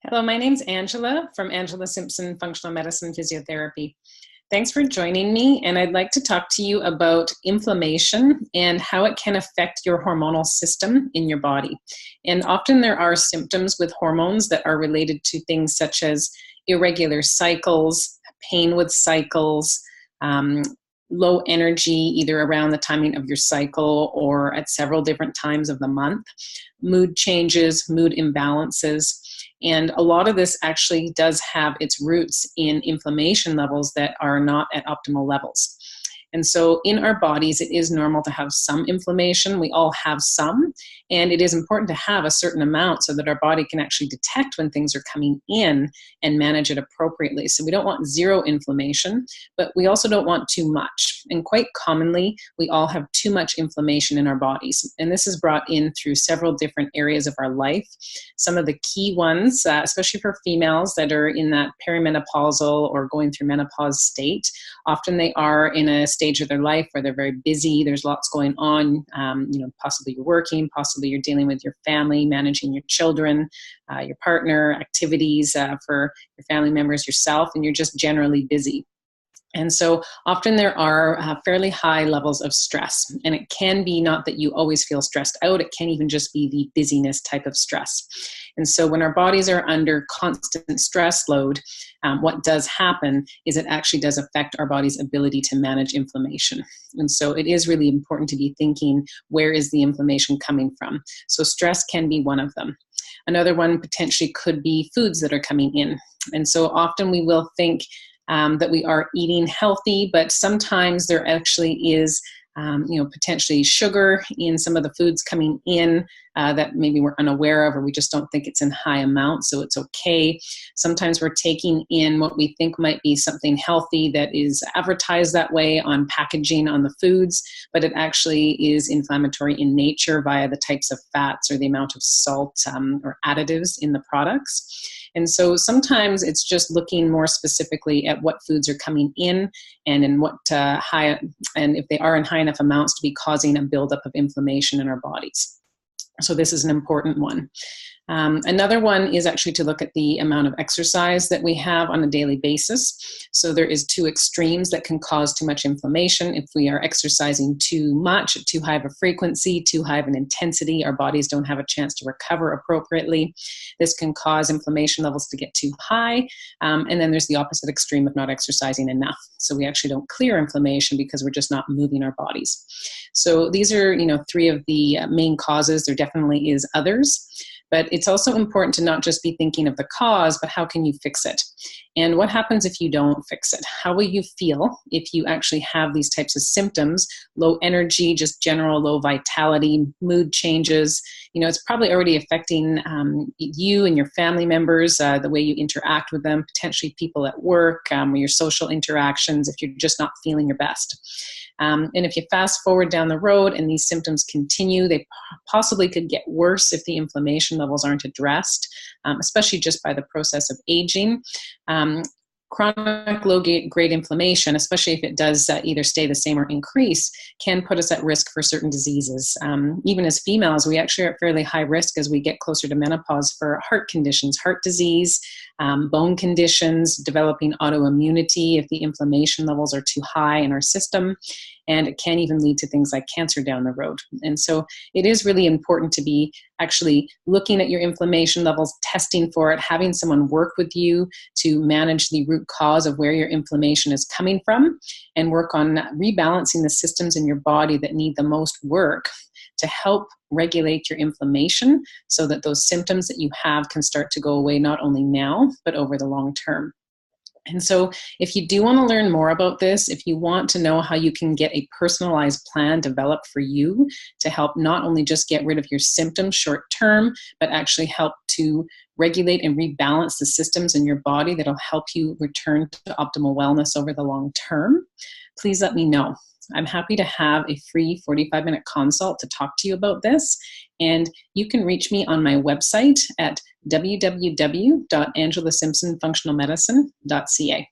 Hello, my name's Angela from Angela Simpson Functional Medicine Physiotherapy. Thanks for joining me, and I'd like to talk to you about inflammation and how it can affect your hormonal system in your body. And often there are symptoms with hormones that are related to things such as irregular cycles, pain with cycles, um, low energy either around the timing of your cycle or at several different times of the month, mood changes, mood imbalances. And a lot of this actually does have its roots in inflammation levels that are not at optimal levels. And so in our bodies, it is normal to have some inflammation. We all have some, and it is important to have a certain amount so that our body can actually detect when things are coming in and manage it appropriately. So we don't want zero inflammation, but we also don't want too much. And quite commonly, we all have too much inflammation in our bodies. And this is brought in through several different areas of our life. Some of the key ones, especially for females that are in that perimenopausal or going through menopause state, often they are in a stage of their life where they're very busy. There's lots going on. Possibly you're working, possibly you're dealing with your family, managing your children, your partner, activities for your family members, yourself, and you're just generally busy. And so often there are fairly high levels of stress, and it can be not that you always feel stressed out, it can even just be the busyness type of stress. And so when our bodies are under constant stress load, what does happen is it actually does affect our body's ability to manage inflammation. And so it is really important to be thinking, where is the inflammation coming from? So stress can be one of them. Another one potentially could be foods that are coming in. And so often we will think that we are eating healthy, but sometimes there actually is, potentially sugar in some of the foods coming in that maybe we're unaware of, or we just don't think it's in high amounts, so it's okay. Sometimes we're taking in what we think might be something healthy that is advertised that way on packaging on the foods, but it actually is inflammatory in nature via the types of fats or the amount of salt or additives in the products. And so sometimes it's just looking more specifically at what foods are coming in and in what and if they are in high enough amounts to be causing a buildup of inflammation in our bodies. So this is an important one. Another one is actually to look at the amount of exercise that we have on a daily basis. So there is two extremes that can cause too much inflammation. If we are exercising too much, at too high of a frequency, too high of an intensity, our bodies don't have a chance to recover appropriately. This can cause inflammation levels to get too high. And then there's the opposite extreme of not exercising enough. So we actually don't clear inflammation because we're just not moving our bodies. So these are, three of the main causes. There definitely is others. But it's also important to not just be thinking of the cause, but how can you fix it? And what happens if you don't fix it? How will you feel if you actually have these types of symptoms? Low energy, just general low vitality, mood changes. It's probably already affecting you and your family members, the way you interact with them, potentially people at work, your social interactions, if you're just not feeling your best. And if you fast forward down the road and these symptoms continue, they possibly could get worse if the inflammation levels aren't addressed, especially just by the process of aging. Chronic low-grade inflammation, especially if it does either stay the same or increase, can put us at risk for certain diseases. Even as females, we actually are at fairly high risk as we get closer to menopause for heart conditions, heart disease, bone conditions, developing autoimmunity if the inflammation levels are too high in our system, and it can even lead to things like cancer down the road. And so it is really important to be actually looking at your inflammation levels, testing for it, having someone work with you to manage the root cause of where your inflammation is coming from, and work on rebalancing the systems in your body that need the most work to help regulate your inflammation so that those symptoms that you have can start to go away not only now, but over the long term. And so if you do want to learn more about this, if you want to know how you can get a personalized plan developed for you to help not only just get rid of your symptoms short term, but actually help to regulate and rebalance the systems in your body that'll help you return to optimal wellness over the long term, please let me know. I'm happy to have a free 45-minute consult to talk to you about this. And you can reach me on my website at www.angelasimpsonfunctionalmedicine.ca.